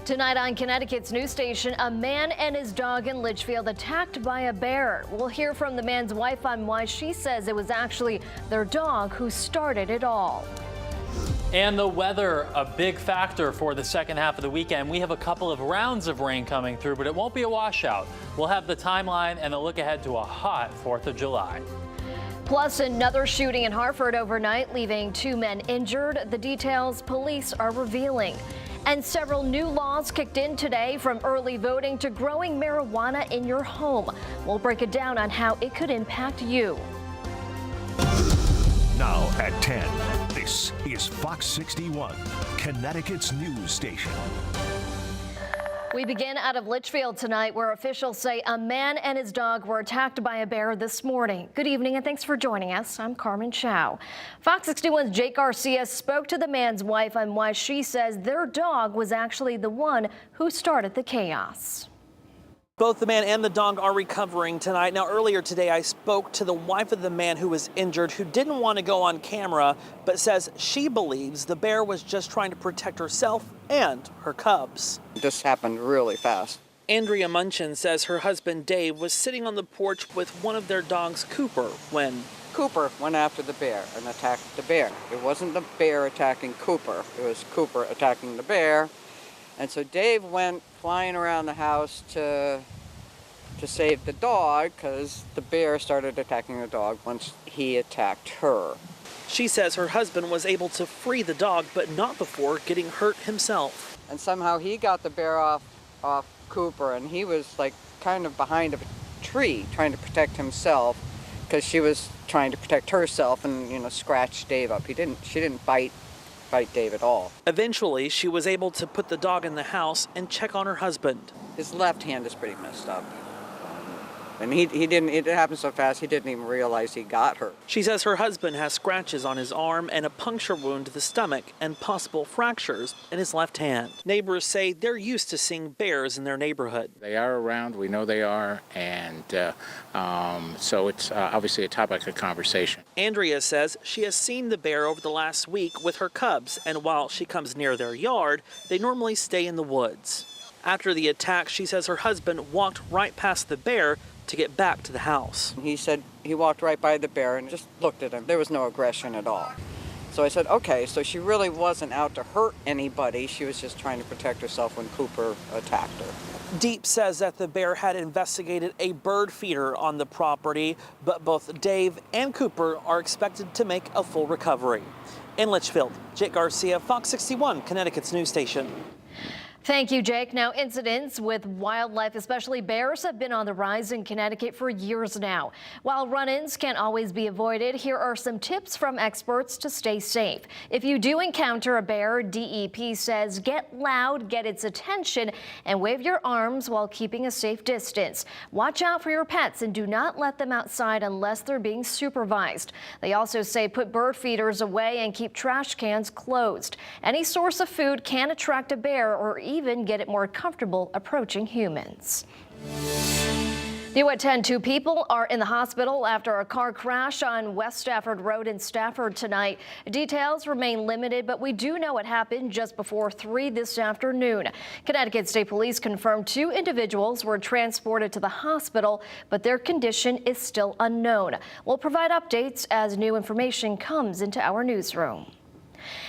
Tonight on Connecticut's news station, a man and his dog in Litchfield attacked by a bear. We'll hear from the man's wife on why she says it was actually their dog who started it all. And the weather, a big factor for the second half of the weekend. We have a couple of rounds of rain coming through, but it won't be a washout. We'll have the timeline and a look ahead to a hot 4th of July. Plus, another shooting in Hartford overnight, leaving 2 men injured. The details police are revealing. And several new laws kicked in today, from early voting to growing marijuana in your home. We'll break it down on how it could impact you. Now at 10, this is Fox 61, Connecticut's news station. We begin out of Litchfield tonight, where officials say a man and his dog were attacked by a bear this morning. Good evening and thanks for joining us. I'm Carmen Chow. Fox 61's Jake Garcia spoke to the man's wife on why she says their dog was actually the one who started the chaos. Both the man and the dog are recovering tonight. Now, earlier today, I spoke to the wife of the man who was injured, who didn't want to go on camera, but says she believes the bear was just trying to protect herself and her cubs. This happened really fast. Andrea Munchin says her husband Dave was sitting on the porch with one of their dogs, Cooper, when Cooper went after the bear and attacked the bear. It wasn't the bear attacking Cooper. It was Cooper attacking the bear. And so Dave went flying around the house to save the dog, because the bear started attacking the dog once he attacked her. She says her husband was able to free the dog, but not before getting hurt himself. And somehow he got the bear off Cooper, and he was like kind of behind a tree trying to protect himself, because she was trying to protect herself and, scratch Dave up. She didn't bite Dave at all. Eventually, she was able to put the dog in the house and check on her husband. His left hand is pretty messed up. And he didn't, it happened so fast, he didn't even realize he got hurt. She says her husband has scratches on his arm and a puncture wound to the stomach and possible fractures in his left hand. Neighbors say they're used to seeing bears in their neighborhood. They are around, we know they are, and so it's obviously a topic of conversation. Andrea says she has seen the bear over the last week with her cubs, and while she comes near their yard, they normally stay in the woods. After the attack, she says her husband walked right past the bear to get back to the house. He said he walked right by the bear and just looked at him. There was no aggression at all. So I said, okay, so she really wasn't out to hurt anybody. She was just trying to protect herself when Cooper attacked her. Deep says that the bear had investigated a bird feeder on the property, but both Dave and Cooper are expected to make a full recovery. In Litchfield, Jake Garcia, Fox 61, Connecticut's news station. Thank you, Jake. Now, incidents with wildlife, especially bears, have been on the rise in Connecticut for years now. While run-ins can't always be avoided, here are some tips from experts to stay safe. If you do encounter a bear, DEP says get loud, get its attention, and wave your arms while keeping a safe distance. Watch out for your pets and do not let them outside unless they're being supervised. They also say put bird feeders away and keep trash cans closed. Any source of food can attract a bear or even get it more comfortable approaching humans. New at 10, 2 people are in the hospital after a car crash on West Stafford Road in Stafford tonight. Details remain limited, but we do know it happened just before 3 this afternoon. Connecticut State Police confirmed 2 individuals were transported to the hospital, but their condition is still unknown. We'll provide updates as new information comes into our newsroom.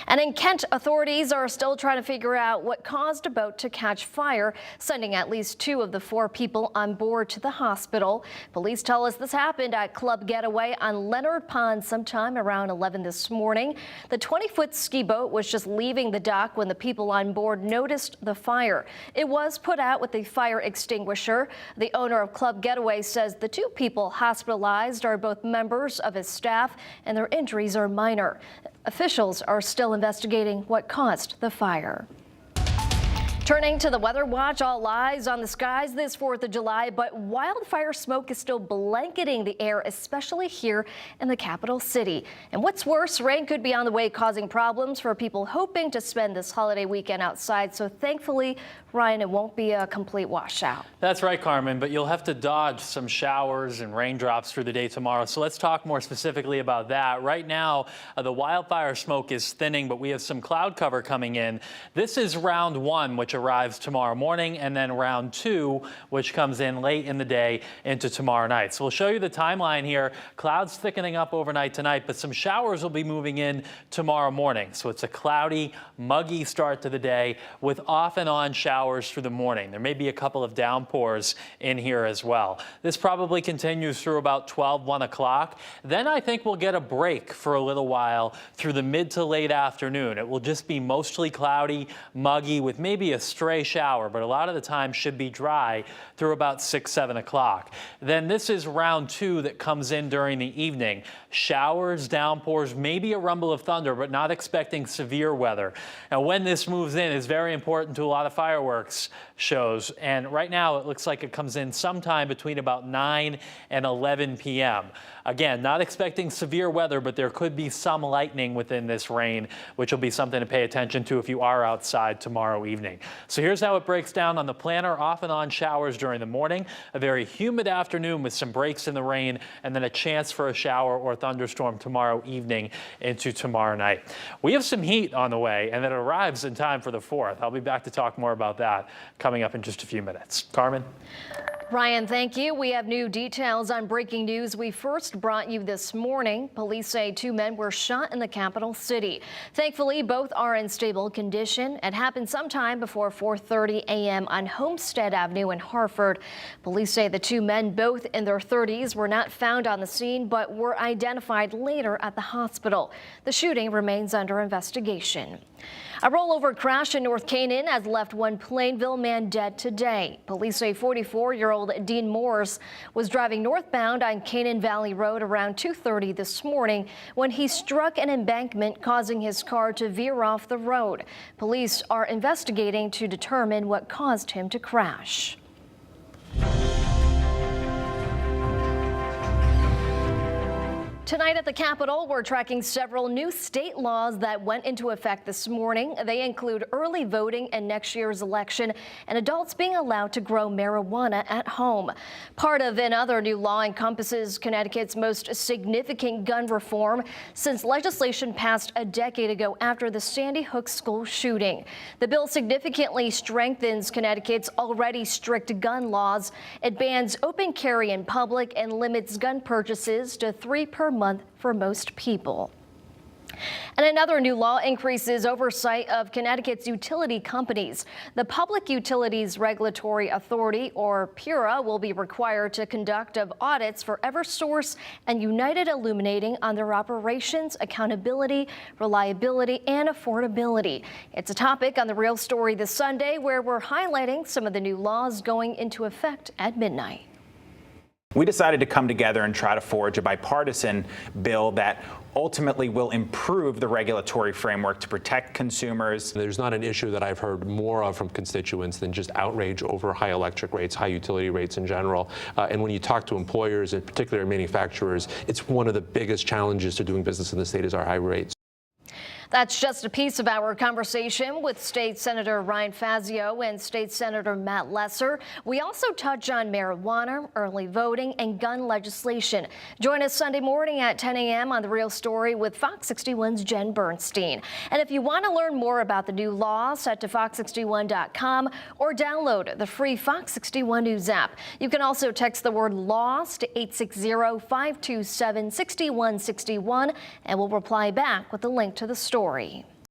And in Kent, authorities are still trying to figure out what caused a boat to catch fire, sending at least 2 of the 4 people on board to the hospital. Police tell us this happened at Club Getaway on Leonard Pond sometime around 11 this morning. The 20-foot ski boat was just leaving the dock when the people on board noticed the fire. It was put out with a fire extinguisher. The owner of Club Getaway says the 2 people hospitalized are both members of his staff and their injuries are minor. Officials are still investigating what caused the fire. Turning to the weather watch, all eyes on the skies this 4th of July, but wildfire smoke is still blanketing the air, especially here in the capital city. And what's worse, rain could be on the way, causing problems for people hoping to spend this holiday weekend outside. So thankfully, Ryan, it won't be a complete washout. That's right, Carmen, but you'll have to dodge some showers and raindrops through the day tomorrow. So let's talk more specifically about that. Right now, the wildfire smoke is thinning, but we have some cloud cover coming in. This is round 1, which which arrives tomorrow morning, and then round 2, which comes in late in the day into tomorrow night. So we'll show you the timeline here. Clouds thickening up overnight tonight, but some showers will be moving in tomorrow morning. So it's a cloudy, muggy start to the day with off and on showers through the morning. There may be a couple of downpours in here as well. This probably continues through about 1 o'clock. Then I think we'll get a break for a little while through the mid to late afternoon. It will just be mostly cloudy, muggy with maybe a stray shower, but a lot of the time should be dry through about 7 o'clock. Then this is round 2 that comes in during the evening. Showers, downpours, maybe a rumble of thunder, but not expecting severe weather. Now, when this moves in is very important to a lot of fireworks shows, and right now it looks like it comes in sometime between about 9 and 11 p.m. Again, not expecting severe weather, but there could be some lightning within this rain, which will be something to pay attention to if you are outside tomorrow evening. So here's how it breaks down on the planner. Off and on showers during the morning, a very humid afternoon with some breaks in the rain, and then a chance for a shower or thunderstorm tomorrow evening into tomorrow night. We have some heat on the way, and it arrives in time for the 4th. I'll be back to talk more about that coming up in just a few minutes. Carmen? Ryan, thank you. We have new details on breaking news we first brought you this morning. Police say 2 men were shot in the capital city. Thankfully, both are in stable condition. It happened sometime before 4:30 a.m. on Homestead Avenue in Hartford. Police say the 2 men, both in their 30s, were not found on the scene but were identified later at the hospital. The shooting remains under investigation. A rollover crash in North Canaan has left one Plainville man dead today. Police say 44-year-old Dean Morse was driving northbound on Canaan Valley Road around 2:30 this morning when he struck an embankment, causing his car to veer off the road. Police are investigating to determine what caused him to crash. Tonight at the Capitol, we're tracking several new state laws that went into effect this morning. They include early voting in next year's election and adults being allowed to grow marijuana at home. Part of another new law encompasses Connecticut's most significant gun reform since legislation passed a decade ago after the Sandy Hook school shooting. The bill significantly strengthens Connecticut's already strict gun laws. It bans open carry in public and limits gun purchases to 3 per month for most people. And another new law increases oversight of Connecticut's utility companies. The Public Utilities Regulatory Authority, or PURA, will be required to conduct audits for Eversource and United Illuminating on their operations, accountability, reliability, and affordability. It's a topic on The Real Story this Sunday, where we're highlighting some of the new laws going into effect at midnight. We decided to come together and try to forge a bipartisan bill that ultimately will improve the regulatory framework to protect consumers. There's not an issue that I've heard more of from constituents than just outrage over high electric rates, high utility rates in general. And when you talk to employers, in particular manufacturers, it's one of the biggest challenges to doing business in the state is our high rates. That's just a piece of our conversation with State Senator Ryan Fazio and State Senator Matt Lesser. We also touch on marijuana, early voting, and gun legislation. Join us Sunday morning at 10 a.m. on The Real Story with Fox 61's Jen Bernstein. And if you want to learn more about the new laws, head to fox61.com or download the free Fox 61 News app. You can also text the word LAWS to 860-527-6161, and we'll reply back with a link to the story.